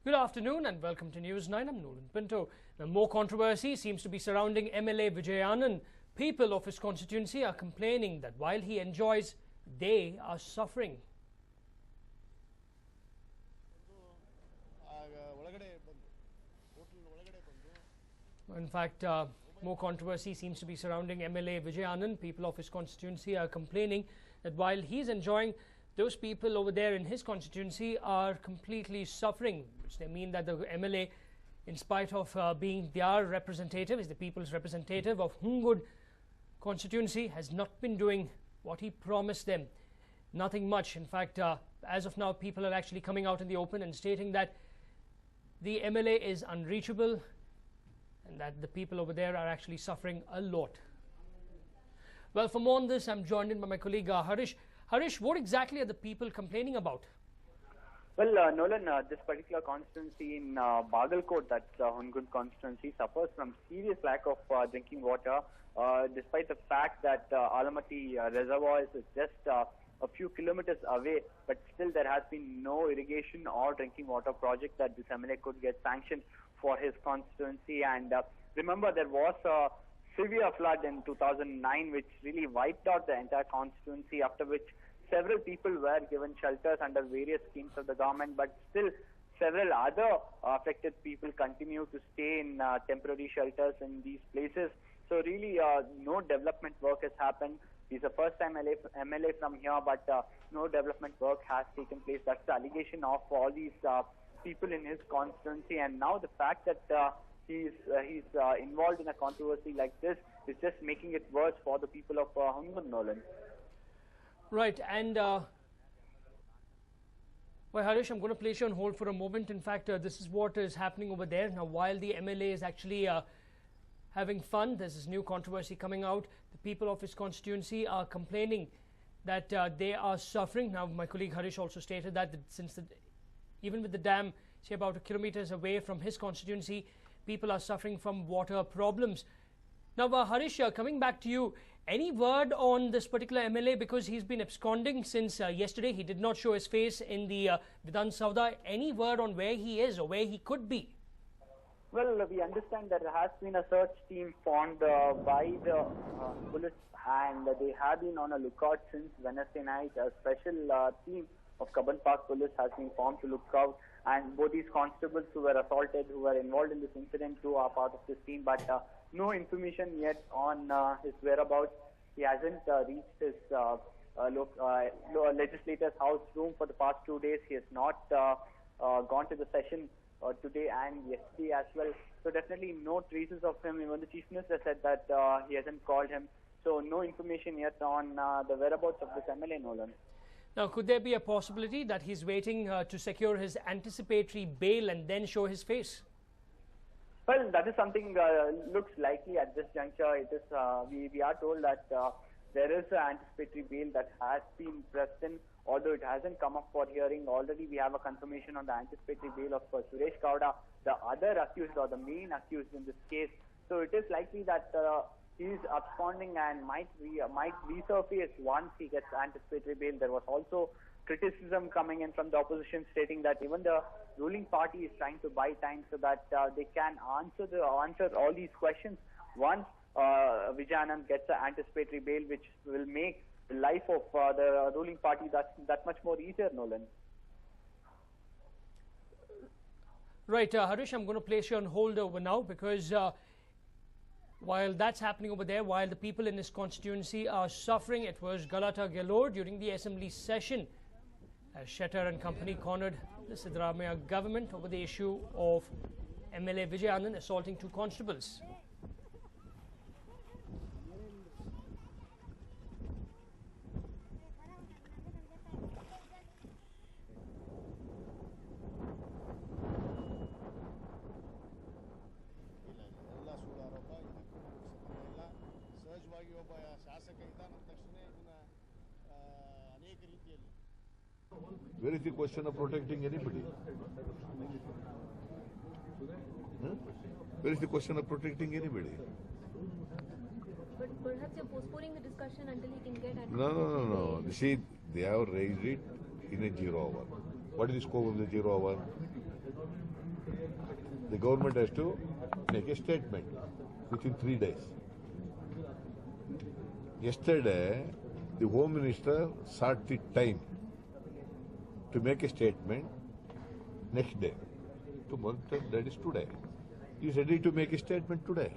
Good afternoon and welcome to News 9. I'm Nolan Pinto. Now, more controversy seems to be surrounding MLA Vijay Anand. People of his constituency are complaining that while he enjoys, they are suffering. In fact, more controversy seems to be surrounding MLA Vijay Anand. People of his constituency are complaining that while he's enjoying, those people over there in his constituency are completely suffering, which they mean that the MLA, in spite of being their representative, is the people's representative of Hungud constituency, has not been doing what he promised them. Nothing much. In fact, as of now, people are actually coming out in the open and stating that the MLA is unreachable and that the people over there are actually suffering a lot. Well, for more on this, I'm joined in by my colleague Harish. Harish, what exactly are the people complaining about? Well, Nolan, this particular constituency in Bagalkot, that's Hungund constituency, suffers from serious lack of drinking water, despite the fact that Alamati reservoir is just a few kilometers away, but still there has been no irrigation or drinking water project that this MLA could get sanctioned for his constituency. And remember, there was a severe flood in 2009 which really wiped out the entire constituency, after which several people were given shelters under various schemes of the government, but still several other affected people continue to stay in temporary shelters in these places. So really no development work has happened. He's a first-time MLA from here, but no development work has taken place. That's the allegation of all these people in his constituency. And now the fact that he's involved in a controversy like this is just making it worse for the people of Hungund, Nolan. Right, and well, Harish, I'm going to place you on hold for a moment. In fact, this is what is happening over there. Now, while the MLA is actually having fun, there's this new controversy coming out. The people of his constituency are complaining that they are suffering. Now, my colleague Harish also stated that since even with the dam, say about 1 kilometers away from his constituency, people are suffering from water problems. Now, Harish, coming back to you, any word on this particular MLA, because he's been absconding since yesterday? He did not show his face in the Vidhan Sauda. Any word on where he is or where he could be? Well, we understand that there has been a search team formed by the police, and they have been on a lookout since Wednesday night. A special team of Kaban Park police has been formed to look out, and both these constables who were assaulted, who were involved in this incident too, are part of this team, but no information yet on his whereabouts. He hasn't reached his legislator's house room for the past 2 days. He has not gone to the session today and yesterday as well. So definitely no traces of him. Even the Chief Minister said that he hasn't called him. So no information yet on the whereabouts of this MLA, Nolan. Now, could there be a possibility that he's waiting to secure his anticipatory bail and then show his face? Well, that is something looks likely at this juncture. It is we are told that there is an anticipatory bail that has been pressed in, although it hasn't come up for hearing. Already we have a confirmation on the anticipatory bail of Suresh Kauda, the other accused or the main accused in this case. So it is likely that he is absconding and might resurface once he gets anticipatory bail. There was also criticism coming in from the opposition stating that even the ruling party is trying to buy time so that they can answer all these questions once Vijay Anand gets an anticipatory bail, which will make the life of the ruling party that much more easier, Nolan. Right, Harish, I'm going to place you on hold over now, because while that's happening over there, while the people in this constituency are suffering, it was Galata Galore during the assembly session as Shettar and company cornered the Siddaramaiah government over the issue of MLA Vijay Anand assaulting 2 constables. Where is the question of protecting anybody? Where is the question of protecting anybody? But perhaps you're postponing the discussion until he can get... No. See, they have raised it in a 0 hour. What is the scope of the 0 hour? the government has to make a statement within 3 days. Yesterday, the Home Minister sought the time to make a statement next day. Tomorrow, that is today. He is ready to make a statement today.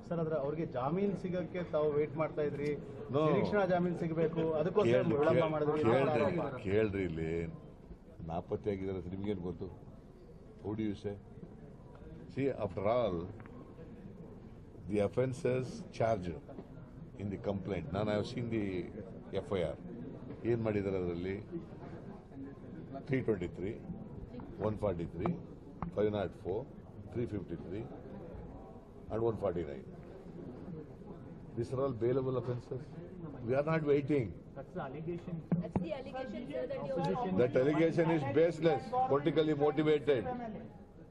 Sir ಅದರ ಅವರಿಗೆ ಜಾಮೀನು ಸಿಗಕ್ಕೆ ತಾವು wait ಮಾಡ್ತಾ ಇದ್ರಿ No. ನಿರೀಕ್ಷಣಾ ಜಾಮೀನು ಸಿಗಬೇಕು ಅದಕ್ಕೋಸ್ಕರ ವಿಳಂಬ ಮಾಡಿದ್ರಿ ಕೇಳ್ರಿ ಇಲ್ಲಿ ನಾಪತ್ತೆ ಆಗಿದ್ದಾರೆ ನಿಮ್ಗೇನು ಗೊತ್ತು? How do you say? See, after all, the offences charged in the complaint, I have seen the FIR. ಏನು ಮಾಡಿದ್ದಾರೆ ಅದರಲ್ಲಿ 323, 143, 504, 353 and 149. These are all bailable offences. We are not waiting. That's the allegation, sir, that you are. That allegation is baseless, politically motivated.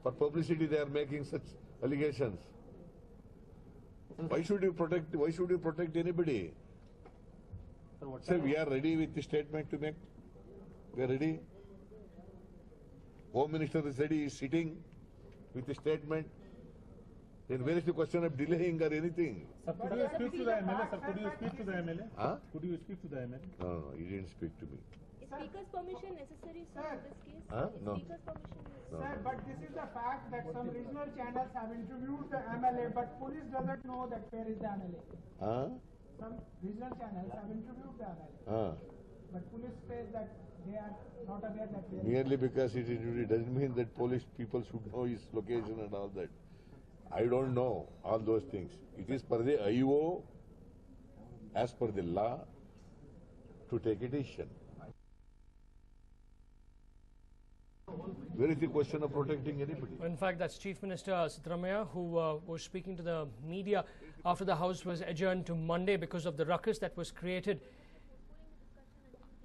For publicity, they are making such allegations. Why should you protect anybody? Say we are ready with the statement to make. We are ready. Home Minister is ready, is sitting with the statement. Then where is the question of delaying or anything? Sir, could you speak to the MLA? Sir, could you speak to the MLA? Huh? Could you speak to the MLA? No, he didn't speak to me. Is Speaker's permission necessary, sir, in this case? Huh? Is No. Speaker's permission necessary? No, Sir, no. but this is the fact that some regional channels have interviewed the MLA, but police doesn't know that where is the MLA. Huh? Some regional channels have interviewed the MLA, Huh? but police says that they are not aware that where is. Merely because it is duty doesn't mean that police people should know his location and all that. I don't know all those things. It is for the IO, as per the law, to take a decision. Where is the question of protecting anybody? In fact, that's Chief Minister Siddaramaiah who was speaking to the media after the House was adjourned to Monday because of the ruckus that was created.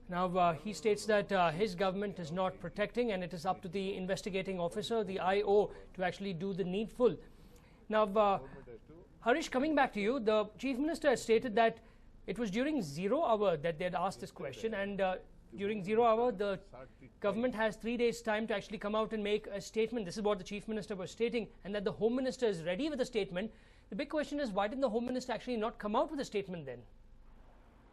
Now, he states that his government is not protecting and it is up to the investigating officer, the IO, to actually do the needful. Now, Harish, coming back to you, the Chief Minister has stated that it was during 0 hour that they had asked this question, and during 0 hour, the government has 3 days' time to actually come out and make a statement. This is what the Chief Minister was stating, and that the Home Minister is ready with a statement. The big question is, why didn't the Home Minister actually not come out with a statement then?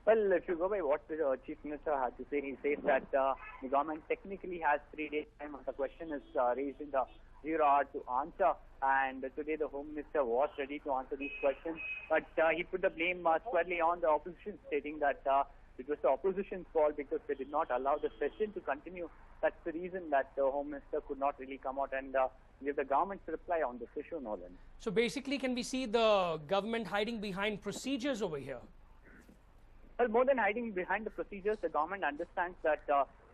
Well, if you go by what the Chief Minister had to say, he says that the government technically has 3 days' time. The question is raised in the 0 hour to answer, and today the Home Minister was ready to answer these questions, but he put the blame squarely on the opposition, stating that it was the opposition's fault because they did not allow the session to continue. That's the reason that the Home Minister could not really come out and give the government's reply on this issue, Nolan. So basically, can we see the government hiding behind procedures over here? Well, more than hiding behind the procedures, the government understands that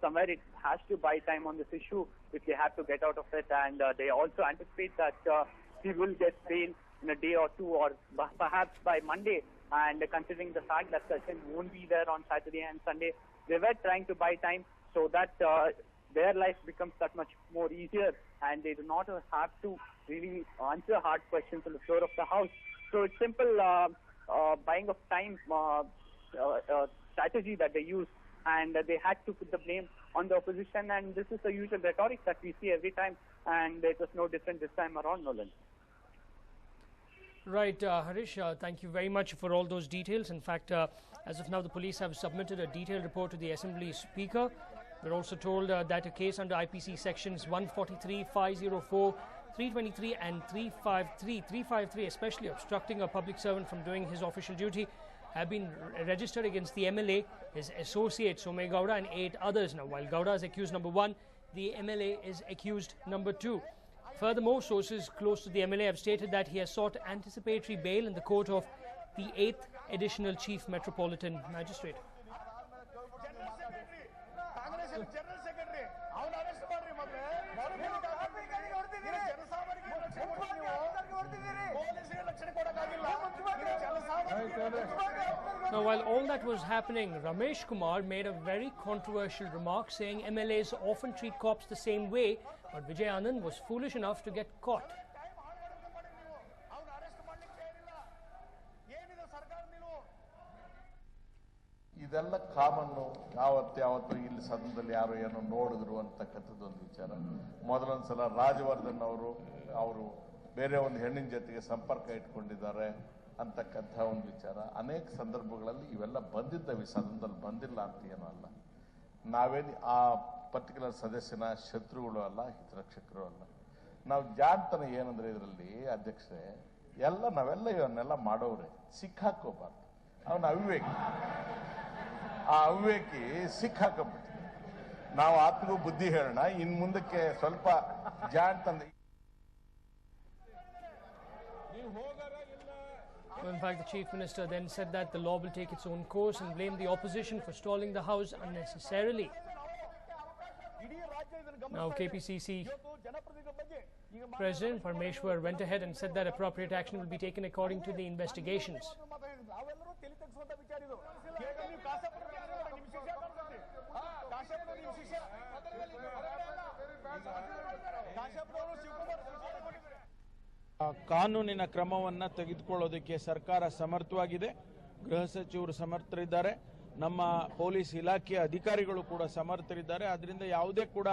somewhere it has to buy time on this issue if they have to get out of it, and they also anticipate that he will get bail in a day or two, or perhaps by Monday. And considering the fact that session won't be there on Saturday and Sunday, they were trying to buy time so that their life becomes that much more easier, and they do not have to really answer hard questions on the floor of the House. So it's simple buying of time strategy that they use, and they had to put the blame on the opposition, and this is the usual rhetoric that we see every time, and it was no different this time around, Nolan. Right, Harish, thank you very much for all those details. In fact, as of now, the police have submitted a detailed report to the Assembly Speaker. We're also told that a case under IPC sections 143, 504, 323 and 353, especially obstructing a public servant from doing his official duty, have been registered against the MLA, his associate Somay Gowda and 8 others. Now, while Gowda is accused number 1, the MLA is accused number 2. Furthermore, sources close to the MLA have stated that he has sought anticipatory bail in the court of the 8th Additional Chief Metropolitan Magistrate. Now, while all that was happening, Ramesh Kumar made a very controversial remark saying MLAs often treat cops the same way, but Vijay Anand was foolish enough to get caught. ಇದೆಲ್ಲ ಕಾಮನ್ನು ಯಾವತ್ತು ಇಲ್ಲಿ ಸದನದಲ್ಲಿ ಯಾರು ಏನೋ ನೋಡಿದ್ರು ಅಂತಕ್ಕಂಥದ್ದೊಂದು ವಿಚಾರ. ಮೊದಲೊಂದ್ಸಲ ರಾಜವರ್ಧನ್ ಅವರು ಬೇರೆ ಒಂದು ಹೆಣ್ಣಿನ ಜೊತೆಗೆ ಸಂಪರ್ಕ ಇಟ್ಕೊಂಡಿದ್ದಾರೆ ಅಂತಕ್ಕಂಥ ಒಂದು ವಿಚಾರ. ಅನೇಕ ಸಂದರ್ಭಗಳಲ್ಲಿ ಇವೆಲ್ಲ ಬಂದಿದ್ದವೆ, ಸದನದಲ್ಲಿ ಬಂದಿಲ್ಲ ಅಂತ ಏನೂ ಅಲ್ಲ. ನಾವೇನು ಆ ಪರ್ಟಿಕ್ಯುಲರ್ ಸದಸ್ಯನ ಶತ್ರುಗಳು ಅಲ್ಲ, ಹಿತರಕ್ಷಕರು ಅಲ್ಲ. ನಾವು ಜಾಣ್ತನ ಏನಂದ್ರೆ ಇದರಲ್ಲಿ ಅಧ್ಯಕ್ಷರೇ, ನಾವೆಲ್ಲ ಇವನ್ನೆಲ್ಲ ಮಾಡೋರೆ, ಸಿಕ್ಕಾಕೋಬಾರ್ದು. ಅವನ ಅವಿವೇಕಿ ಸಿಕ್ಕಾಕೊಂಡ್ಬಿಟ್ಟಿದೆ. ನಾವು ಆತ್ಮಗೂ ಬುದ್ಧಿ ಹೇಳೋಣ, ಇನ್ ಮುಂದಕ್ಕೆ ಸ್ವಲ್ಪ ಜಾಣ್ತನ. In fact, the Chief Minister then said that the law will take its own course and blamed the opposition for stalling the House unnecessarily. Now, KPCC President Parmeshwar went ahead and said that appropriate action will be taken according to the investigations. ಕಾನೂನಿನ ಕ್ರಮವನ್ನು ತೆಗೆದುಕೊಳ್ಳೋದಕ್ಕೆ ಸರ್ಕಾರ ಸಮರ್ಥವಾಗಿದೆ. ಗೃಹ ಸಚಿವರು ಸಮರ್ಥರಿದ್ದಾರೆ, ನಮ್ಮ police ಇಲಾಖೆಯ ಅಧಿಕಾರಿಗಳು ಕೂಡ ಸಮರ್ಥರಿದ್ದಾರೆ. ಅದರಿಂದ ಯಾವುದೇ ಕೂಡ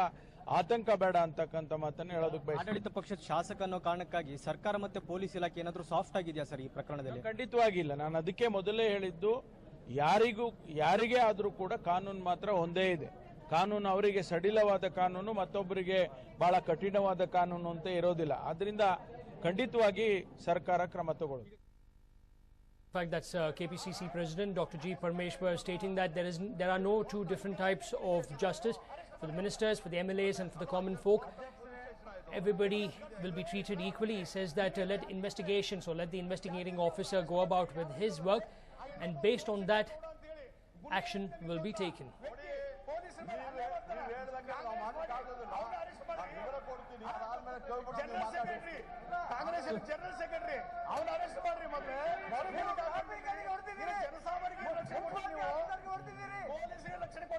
ಆತಂಕ ಬೇಡ ಅಂತಕ್ಕಂಥ ಮಾತನ್ನು ಹೇಳೋದಕ್ಕೆ ಬಯಸ್ತೀನಿ. ಆಡಳಿತ ಪಕ್ಷದ ಶಾಸಕ ಅನ್ನೋ ಕಾರಣಕ್ಕಾಗಿ ಸರ್ಕಾರ ಮತ್ತೆ ಪೊಲೀಸ್ ಇಲಾಖೆ ಏನಾದರೂ ಸಾಫ್ಟ್ ಆಗಿದೆಯಾ ಸರ್ ಈ ಪ್ರಕರಣದಲ್ಲಿ? ಖಂಡಿತವಾಗಿಲ್ಲ. ನಾನು ಅದಕ್ಕೆ ಮೊದಲೇ ಹೇಳಿದ್ದು, ಯಾರಿಗೇ ಆದರೂ ಕೂಡ ಕಾನೂನು ಮಾತ್ರ ಒಂದೇ ಇದೆ. ಕಾನೂನು ಅವರಿಗೆ ಸಡಿಲವಾದ ಕಾನೂನು, ಮತ್ತೊಬ್ಬರಿಗೆ ಬಹಳ ಕಠಿಣವಾದ ಕಾನೂನು ಅಂತ ಇರೋದಿಲ್ಲ. ಆದ್ರಿಂದ ಖಂಡಿತವಾಗಿ ಸರ್ಕಾರ ಕ್ರಮ ತಗೊಳ್ಳುತ್ತೆ. In fact, that's KPCC President Dr. G. Parmeshwar stating that there are no two different types of justice for the ministers, for the MLAs and for the common folk. Everybody will be treated equally. He says that let the investigating officer go about with his work, and based on that, action will be taken.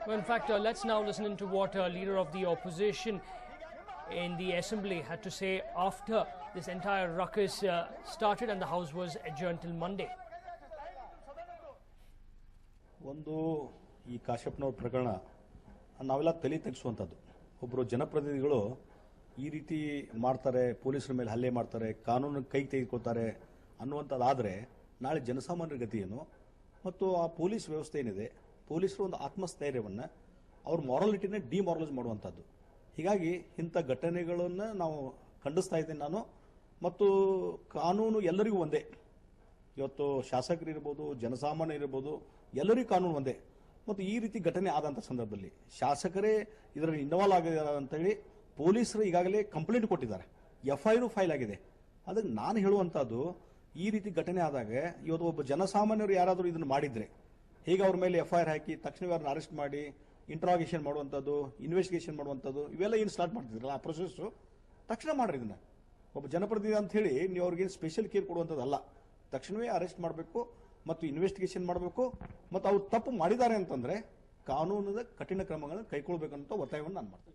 Well, in fact, let's now listen to what leader of the opposition in the assembly had to say after this entire ruckus started and the house was adjourned till Monday. ಒಂದು ಈ ಕಾಶ್ಯಪ್ನವ್ರ ಪ್ರಕರಣ ನಾವೆಲ್ಲ ತಲೆ ತೆಗೆಸುವಂಥದ್ದು. ಒಬ್ಬರು ಜನಪ್ರತಿನಿಧಿಗಳು ಈ ರೀತಿ ಮಾಡ್ತಾರೆ, ಪೊಲೀಸರ ಮೇಲೆ ಹಲ್ಲೆ ಮಾಡ್ತಾರೆ, ಕಾನೂನು ಕೈ ತೆಗೆದುಕೊಳ್ತಾರೆ ಅನ್ನುವಂಥದ್ದಾದರೆ ನಾಳೆ ಜನಸಾಮಾನ್ಯರ ಗತಿ ಏನು? ಮತ್ತು ಆ ಪೊಲೀಸ್ ವ್ಯವಸ್ಥೆ ಏನಿದೆ, ಪೊಲೀಸರು ಒಂದು ಆತ್ಮಸ್ಥೈರ್ಯವನ್ನು ಅವ್ರ ಮಾರಾಲಿಟಿನ ಡಿಮಾರಲೈಸ್ ಮಾಡುವಂಥದ್ದು. ಹೀಗಾಗಿ ಇಂಥ ಘಟನೆಗಳನ್ನು ನಾವು ಖಂಡಿಸ್ತಾ ಇದ್ದೇನೆ ನಾನು. ಮತ್ತು ಕಾನೂನು ಎಲ್ಲರಿಗೂ ಒಂದೇ. ಇವತ್ತು ಶಾಸಕರು ಇರ್ಬೋದು, ಜನಸಾಮಾನ್ಯ ಇರ್ಬೋದು, ಎಲ್ಲರಿಗೂ ಕಾನೂನು ಒಂದೇ. ಮತ್ತು ಈ ರೀತಿ ಘಟನೆ ಆದಂಥ ಸಂದರ್ಭದಲ್ಲಿ ಶಾಸಕರೇ ಇದರಲ್ಲಿ ಇನ್ವಾಲ್ವ್ ಆಗಿದ್ದಾರೆ ಅಂತೇಳಿ ಪೊಲೀಸರು ಈಗಾಗಲೇ ಕಂಪ್ಲೇಂಟ್ ಕೊಟ್ಟಿದ್ದಾರೆ, FIR ಫೈಲ್ ಆಗಿದೆ. ಅದಕ್ಕೆ ನಾನು ಹೇಳುವಂಥದ್ದು, ಈ ರೀತಿ ಘಟನೆ ಆದಾಗ ಇವತ್ತು ಒಬ್ಬ ಜನಸಾಮಾನ್ಯರು ಯಾರಾದರೂ ಇದನ್ನು ಮಾಡಿದರೆ ಹೀಗೆ ಅವ್ರ ಮೇಲೆ FIR ಹಾಕಿ ತಕ್ಷಣ ಅವ್ರನ್ನ ಅರೆಸ್ಟ್ ಮಾಡಿ ಇಂಟ್ರಾಗೇಷನ್ ಮಾಡುವಂಥದ್ದು, ಇನ್ವೆಸ್ಟಿಗೇಷನ್ ಮಾಡುವಂಥದ್ದು, ಇವೆಲ್ಲ ಏನು ಸ್ಟಾರ್ಟ್ ಮಾಡ್ತಿದ್ರಲ್ಲ ಆ ಪ್ರೊಸೆಸ್ಸು ತಕ್ಷಣ ಮಾಡ್ರಿ. ಇದನ್ನು ಒಬ್ಬ ಜನಪ್ರತಿನಿಧಿ ಅಂತ ಹೇಳಿ ನೀವು ಅವ್ರಿಗೆ ಸ್ಪೆಷಲ್ ಕೇರ್ ಕೊಡುವಂಥದ್ದಲ್ಲ. ತಕ್ಷಣವೇ ಅರೆಸ್ಟ್ ಮಾಡಬೇಕು ಮತ್ತು ಇನ್ವೆಸ್ಟಿಗೇಷನ್ ಮಾಡಬೇಕು. ಮತ್ತು ಅವ್ರು ತಪ್ಪು ಮಾಡಿದ್ದಾರೆ ಅಂತಂದರೆ ಕಾನೂನದ ಕಠಿಣ ಕ್ರಮಗಳನ್ನು ಕೈಗೊಳ್ಳಬೇಕಂತ ಒತ್ತಾಯವನ್ನು ನಾನು ಮಾಡ್ತೀನಿ.